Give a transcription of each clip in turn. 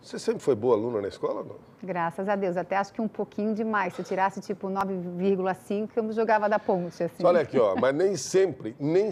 Você sempre foi boa aluna na escola, não? Graças a Deus, até acho que um pouquinho demais. Se eu tirasse tipo 9,5, eu jogava da ponte, assim. Olha aqui, ó, mas nem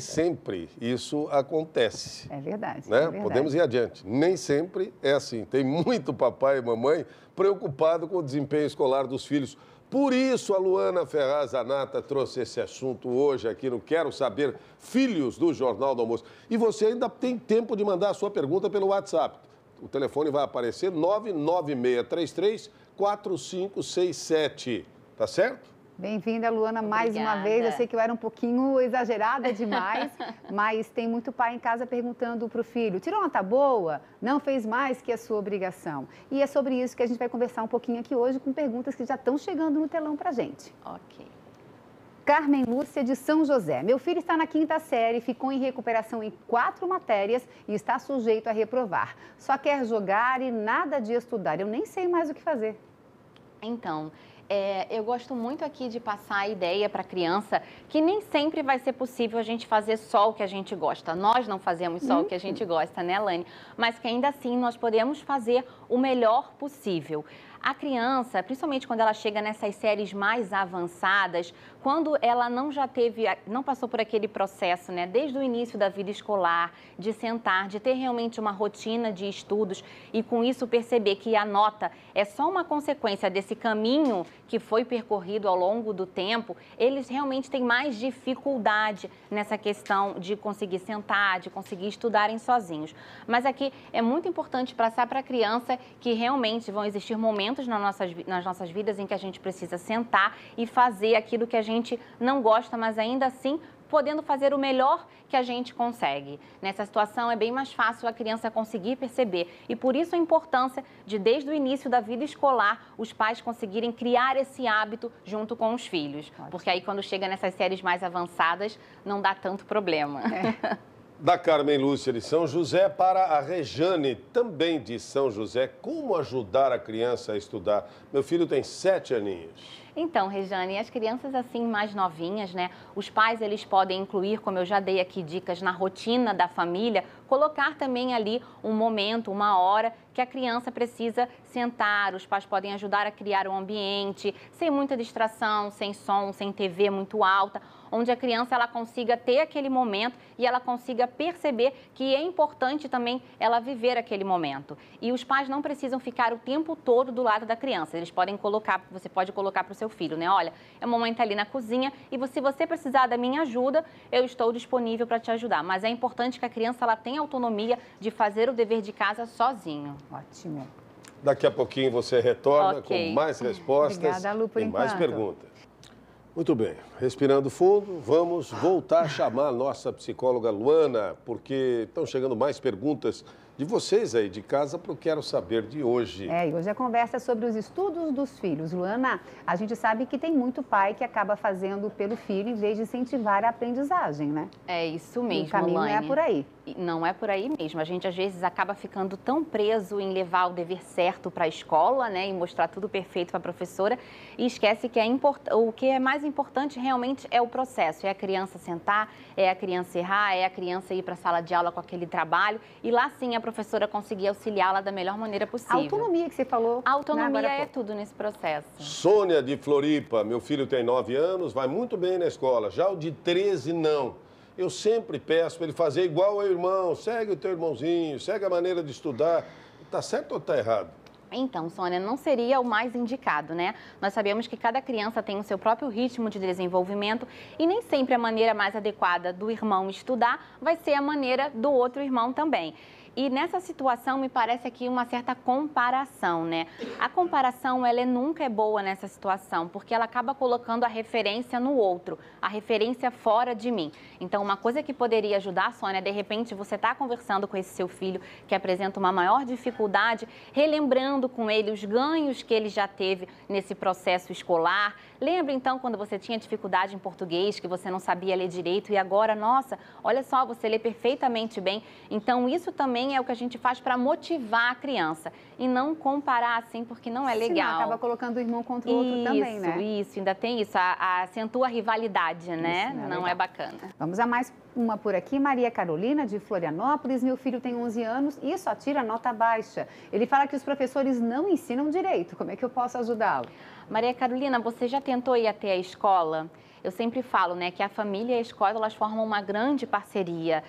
sempre isso acontece. É verdade, né? é verdade. Podemos ir adiante. Nem sempre é assim. Tem muito papai e mamãe preocupado com o desempenho escolar dos filhos. Por isso, a Luana Ferraz Zanata trouxe esse assunto hoje aqui no Quero Saber Filhos do Jornal do Almoço. E você ainda tem tempo de mandar a sua pergunta pelo WhatsApp. O telefone vai aparecer 99633-4567. Tá certo? Bem-vinda, Luana, mais uma vez. Eu sei que eu era um pouquinho exagerada demais, mas tem muito pai em casa perguntando para o filho: tirou nota boa? Não fez mais que a sua obrigação. E é sobre isso que a gente vai conversar um pouquinho aqui hoje, com perguntas que já estão chegando no telão para a gente. Ok. Carmen Lúcia, de São José. Meu filho está na 5ª série, ficou em recuperação em 4 matérias e está sujeito a reprovar. Só quer jogar e nada de estudar. Eu nem sei mais o que fazer. Então, eu gosto muito aqui de passar a ideia para a criança que nem sempre vai ser possível a gente fazer só o que a gente gosta. Nós não fazemos só o que a gente gosta, né, Lani? Mas que ainda assim nós podemos fazer o melhor possível. A criança, principalmente quando ela chega nessas séries mais avançadas, quando ela não passou por aquele processo, né, desde o início da vida escolar, de sentar, de ter realmente uma rotina de estudos e com isso perceber que a nota é só uma consequência desse caminho que foi percorrido ao longo do tempo, eles realmente têm mais dificuldade nessa questão de conseguir sentar, de conseguir estudarem sozinhos. Mas aqui é muito importante passar para a criança que realmente vão existir momentos nas nossas vidas em que a gente precisa sentar e fazer aquilo que a gente não gosta, mas ainda assim podendo fazer o melhor que a gente consegue. Nessa situação é bem mais fácil a criança conseguir perceber e por isso a importância de, desde o início da vida escolar, os pais conseguirem criar esse hábito junto com os filhos. Porque aí quando chega nessas séries mais avançadas, não dá tanto problema. Da Carmen Lúcia de São José para a Rejane, também de São José. Como ajudar a criança a estudar? Meu filho tem 7 aninhos. Então, Rejane, as crianças assim mais novinhas, né? Os pais, eles podem incluir, como eu já dei aqui dicas, na rotina da família, colocar também ali um momento, uma hora que a criança precisa sentar. Os pais podem ajudar a criar um ambiente sem muita distração, sem som, sem TV muito alta, onde a criança ela consiga ter aquele momento e ela consiga perceber que é importante também ela viver aquele momento. E os pais não precisam ficar o tempo todo do lado da criança. Eles podem colocar, você pode colocar para o seu filho, né? Olha, é um momento ali na cozinha e se você precisar da minha ajuda, eu estou disponível para te ajudar. Mas é importante que a criança ela tenha autonomia de fazer o dever de casa sozinho. Ótimo. Daqui a pouquinho você retorna com mais respostas. Obrigada, Lu, por e mais enquanto. perguntas. Muito bem, respirando fundo, vamos voltar a chamar a nossa psicóloga Luana, porque estão chegando mais perguntas de vocês aí de casa para o Quero Saber de hoje. E hoje a conversa é sobre os estudos dos filhos. Luana, a gente sabe que tem muito pai que acaba fazendo pelo filho em vez de incentivar a aprendizagem, né? É isso mesmo, o caminho Lani. não é por aí. Não é por aí mesmo. A gente, às vezes, acaba ficando tão preso em levar o dever certo para a escola, né? E mostrar tudo perfeito para a professora. E esquece que o que é mais importante realmente é o processo. É a criança sentar, é a criança errar, é a criança ir para a sala de aula com aquele trabalho. E lá, sim, a professora conseguir auxiliá-la da melhor maneira possível. A autonomia que você falou. A autonomia é tudo nesse processo. Sônia de Floripa, meu filho tem 9 anos, vai muito bem na escola. Já o de 13, não. Eu sempre peço para ele fazer igual ao irmão, segue o teu irmãozinho, segue a maneira de estudar. Está certo ou está errado? Então, Sônia, não seria o mais indicado, né? Nós sabemos que cada criança tem o seu próprio ritmo de desenvolvimento e nem sempre a maneira mais adequada do irmão estudar vai ser a maneira do outro irmão também. E nessa situação me parece aqui uma certa comparação, né? A comparação, ela nunca é boa nessa situação, porque ela acaba colocando a referência no outro, a referência fora de mim. Então, uma coisa que poderia ajudar, Sônia, de repente você está conversando com esse seu filho que apresenta uma maior dificuldade, relembrando com ele os ganhos que ele já teve nesse processo escolar. Lembra, então, quando você tinha dificuldade em português, que você não sabia ler direito e agora, nossa, olha só, você lê perfeitamente bem. Então, isso também também é o que a gente faz para motivar a criança e não comparar assim, porque não é legal. Senão acaba colocando o irmão contra o outro também, né? Isso, ainda tem isso, acentua a rivalidade, né? Não é bacana. Vamos a mais uma por aqui. Maria Carolina, de Florianópolis. Meu filho tem 11 anos e só tira nota baixa. Ele fala que os professores não ensinam direito. Como é que eu posso ajudá-lo? Maria Carolina, você já tentou ir até a escola? Eu sempre falo, né, que a família e a escola, elas formam uma grande parceria.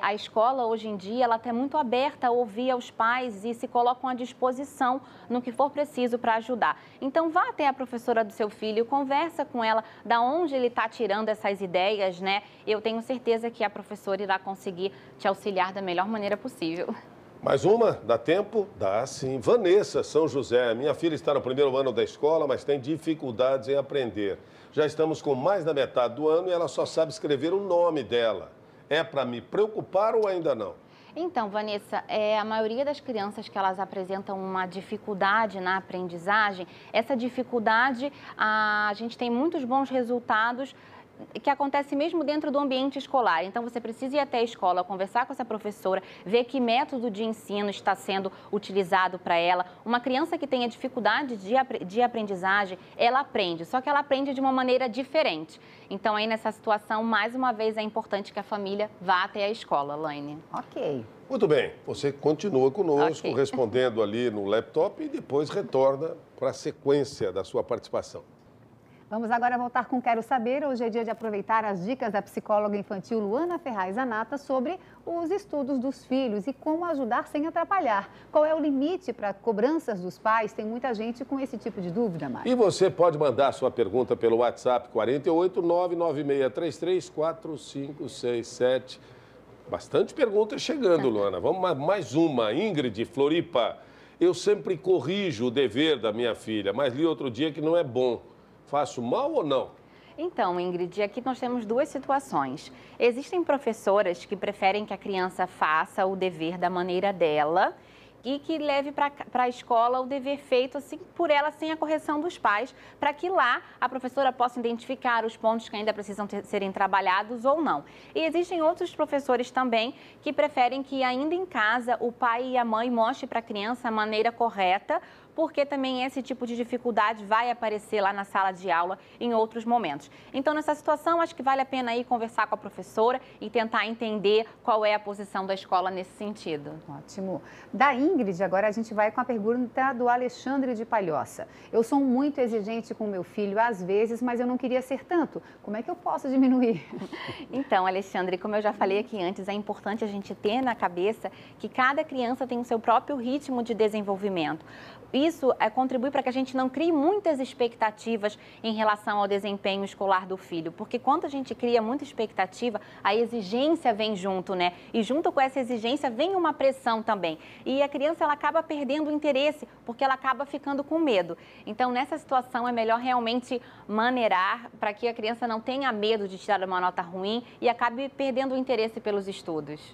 A escola, hoje em dia, ela está muito aberta a ouvir aos pais e se colocam à disposição no que for preciso para ajudar. Então, vá até a professora do seu filho, conversa com ela da onde ele está tirando essas ideias, né? Eu tenho certeza que a professora irá conseguir te auxiliar da melhor maneira possível. Mais uma? Dá tempo? Dá sim. Vanessa, São José. Minha filha está no primeiro ano da escola, mas tem dificuldades em aprender. Já estamos com mais da metade do ano e ela só sabe escrever o nome dela. É para me preocupar ou ainda não? Então, Vanessa, a maioria das crianças que elas apresentam uma dificuldade na aprendizagem, essa dificuldade, a gente tem muitos bons resultados que acontece mesmo dentro do ambiente escolar. Então, você precisa ir até a escola, conversar com essa professora, ver que método de ensino está sendo utilizado para ela. Uma criança que tenha dificuldade de aprendizagem, ela aprende, só que ela aprende de uma maneira diferente. Então, aí nessa situação, mais uma vez, é importante que a família vá até a escola, Laine. Ok. Muito bem, você continua conosco, respondendo ali no laptop e depois retorna para a sequência da sua participação. Vamos agora voltar com Quero Saber. Hoje é dia de aproveitar as dicas da psicóloga infantil Luana Ferraz Zanata sobre os estudos dos filhos e como ajudar sem atrapalhar. Qual é o limite para cobranças dos pais? Tem muita gente com esse tipo de dúvida, Mari. E você pode mandar sua pergunta pelo WhatsApp 48 99633 4567. Bastante perguntas chegando, Luana. Vamos mais uma. Ingrid, Floripa. Eu sempre corrijo o dever da minha filha, mas li outro dia que não é bom. Faço mal ou não? Então, Ingrid, aqui nós temos duas situações. Existem professoras que preferem que a criança faça o dever da maneira dela e que leve para a escola o dever feito assim por ela, sem a correção dos pais, para que lá a professora possa identificar os pontos que ainda precisam serem trabalhados ou não. E existem outros professores também que preferem que ainda em casa o pai e a mãe mostrem para a criança a maneira correta, porque também esse tipo de dificuldade vai aparecer lá na sala de aula em outros momentos. Então, nessa situação, acho que vale a pena ir conversar com a professora e tentar entender qual é a posição da escola nesse sentido. Ótimo. Da Ingrid, agora a gente vai com a pergunta do Alexandre de Palhoça. Eu sou muito exigente com meu filho às vezes, mas eu não queria ser tanto. Como é que eu posso diminuir? Então, Alexandre, como eu já falei aqui antes, é importante a gente ter na cabeça que cada criança tem o seu próprio ritmo de desenvolvimento. Isso contribui para que a gente não crie muitas expectativas em relação ao desempenho escolar do filho, porque quando a gente cria muita expectativa, a exigência vem junto, né? E junto com essa exigência vem uma pressão também. E a criança, ela acaba perdendo o interesse, porque ela acaba ficando com medo. Então, nessa situação, é melhor realmente maneirar para que a criança não tenha medo de tirar uma nota ruim e acabe perdendo o interesse pelos estudos.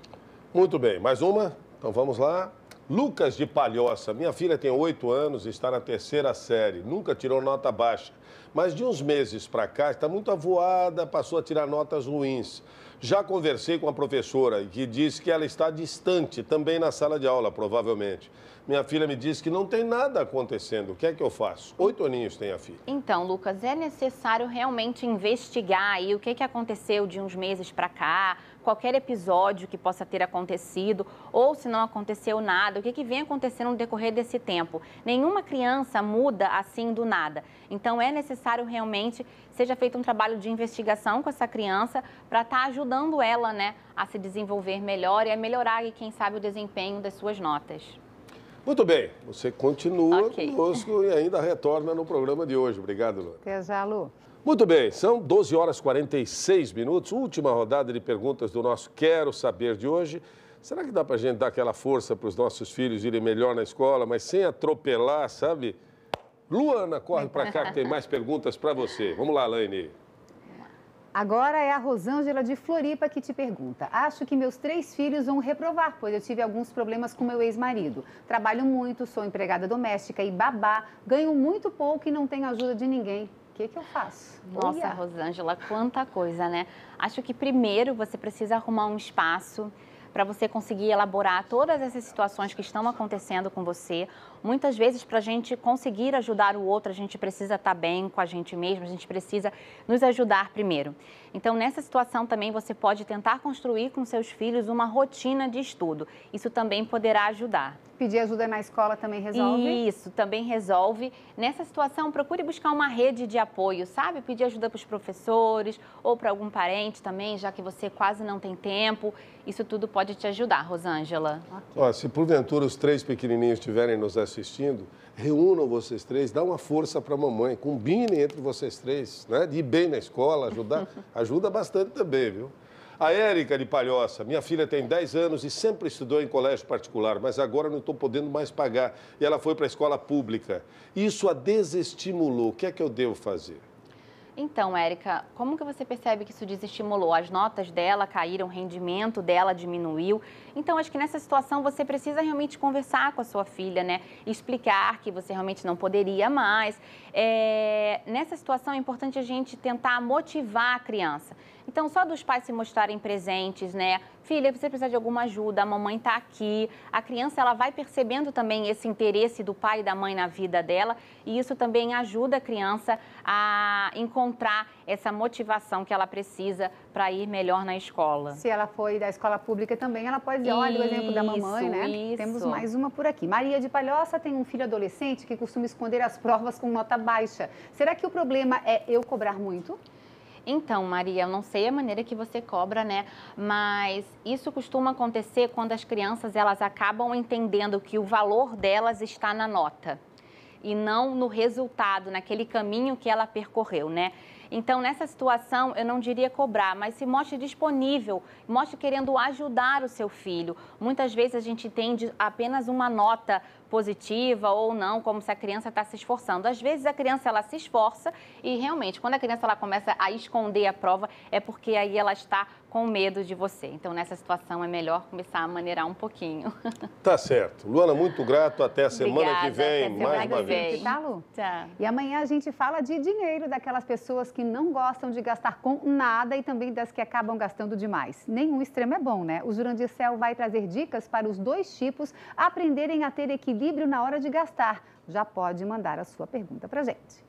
Muito bem, mais uma? Então vamos lá. Lucas de Palhoça, minha filha tem 8 anos e está na 3ª série, nunca tirou nota baixa, mas de uns meses para cá está muito avoada, passou a tirar notas ruins. Já conversei com a professora que disse que ela está distante, também na sala de aula, provavelmente. Minha filha me disse que não tem nada acontecendo. O que é que eu faço? 8 aninhos tem a filha. Então, Lucas, é necessário realmente investigar aí o que aconteceu de uns meses para cá, qualquer episódio que possa ter acontecido, ou se não aconteceu nada, o que vem acontecendo no decorrer desse tempo. Nenhuma criança muda assim do nada. Então, é necessário realmente seja feito um trabalho de investigação com essa criança para estar ajudando ela, né, a se desenvolver melhor e a melhorar, quem sabe, o desempenho das suas notas. Muito bem, você continua conosco e ainda retorna no programa de hoje. Obrigado, Lu. Até já, Lu. Muito bem, são 12 horas e 46 minutos, última rodada de perguntas do nosso Quero Saber de hoje. Será que dá para a gente dar aquela força para os nossos filhos irem melhor na escola, mas sem atropelar, sabe? Luana, corre para cá que tem mais perguntas para você. Vamos lá, Laine. Agora é a Rosângela de Floripa que te pergunta. Acho que meus 3 filhos vão reprovar, pois eu tive alguns problemas com meu ex-marido. Trabalho muito, sou empregada doméstica e babá, ganho muito pouco e não tenho ajuda de ninguém. O que eu faço? Nossa, Rosângela, quanta coisa, né? Acho que primeiro você precisa arrumar um espaço para você conseguir elaborar todas essas situações que estão acontecendo com você. Muitas vezes, para a gente conseguir ajudar o outro, a gente precisa estar bem com a gente mesmo, a gente precisa nos ajudar primeiro. Então, nessa situação também você pode tentar construir com seus filhos uma rotina de estudo. Isso também poderá ajudar. Pedir ajuda na escola também resolve? Isso, também resolve. Nessa situação, procure buscar uma rede de apoio, sabe? Pedir ajuda para os professores ou para algum parente também, já que você quase não tem tempo. Isso tudo pode te ajudar, Rosângela. Okay. Ó, se porventura os 3 pequenininhos estiverem nos assistindo, reúnam vocês 3, dá uma força para a mamãe, combinem entre vocês 3, né? De ir bem na escola, ajuda bastante também, viu? A Érica de Palhoça, minha filha tem 10 anos e sempre estudou em colégio particular, mas agora não estou podendo mais pagar e ela foi para a escola pública. Isso a desestimulou. O que é que eu devo fazer? Então, Érica, como que você percebe que isso desestimulou? As notas dela caíram, o rendimento dela diminuiu. Então, acho que nessa situação você precisa realmente conversar com a sua filha, né? Explicar que você realmente não poderia mais. Nessa situação é importante a gente tentar motivar a criança. Então, só dos pais se mostrarem presentes, né? Filha, você precisa de alguma ajuda, a mamãe está aqui. A criança, ela vai percebendo também esse interesse do pai e da mãe na vida dela. E isso também ajuda a criança a encontrar essa motivação que ela precisa para ir melhor na escola. Se ela foi da escola pública também, ela pode dizer, olha o exemplo da mamãe, né? Isso. Temos mais uma por aqui. Maria de Palhoça tem um filho adolescente que costuma esconder as provas com nota baixa. Será que o problema é eu cobrar muito? Então, Maria, eu não sei a maneira que você cobra, né? Mas isso costuma acontecer quando as crianças, elas acabam entendendo que o valor delas está na nota e não no resultado, naquele caminho que ela percorreu, né? Então, nessa situação, eu não diria cobrar, mas se mostre disponível, mostre querendo ajudar o seu filho. Muitas vezes a gente entende apenas uma nota positiva ou não, como se a criança está se esforçando. Às vezes a criança ela se esforça e realmente, quando a criança ela começa a esconder a prova, é porque aí ela está com medo de você. Então, nessa situação é melhor começar a maneirar um pouquinho. Tá certo. Luana, muito grato. Até a semana que vem, mais uma vez. Tá, Lu? Tchau. E amanhã a gente fala de dinheiro, daquelas pessoas que não gostam de gastar com nada e também das que acabam gastando demais. Nenhum extremo é bom, né? O Jurandir Cel vai trazer dicas para os 2 tipos aprenderem a ter equilíbrio na hora de gastar. Já pode mandar a sua pergunta pra gente.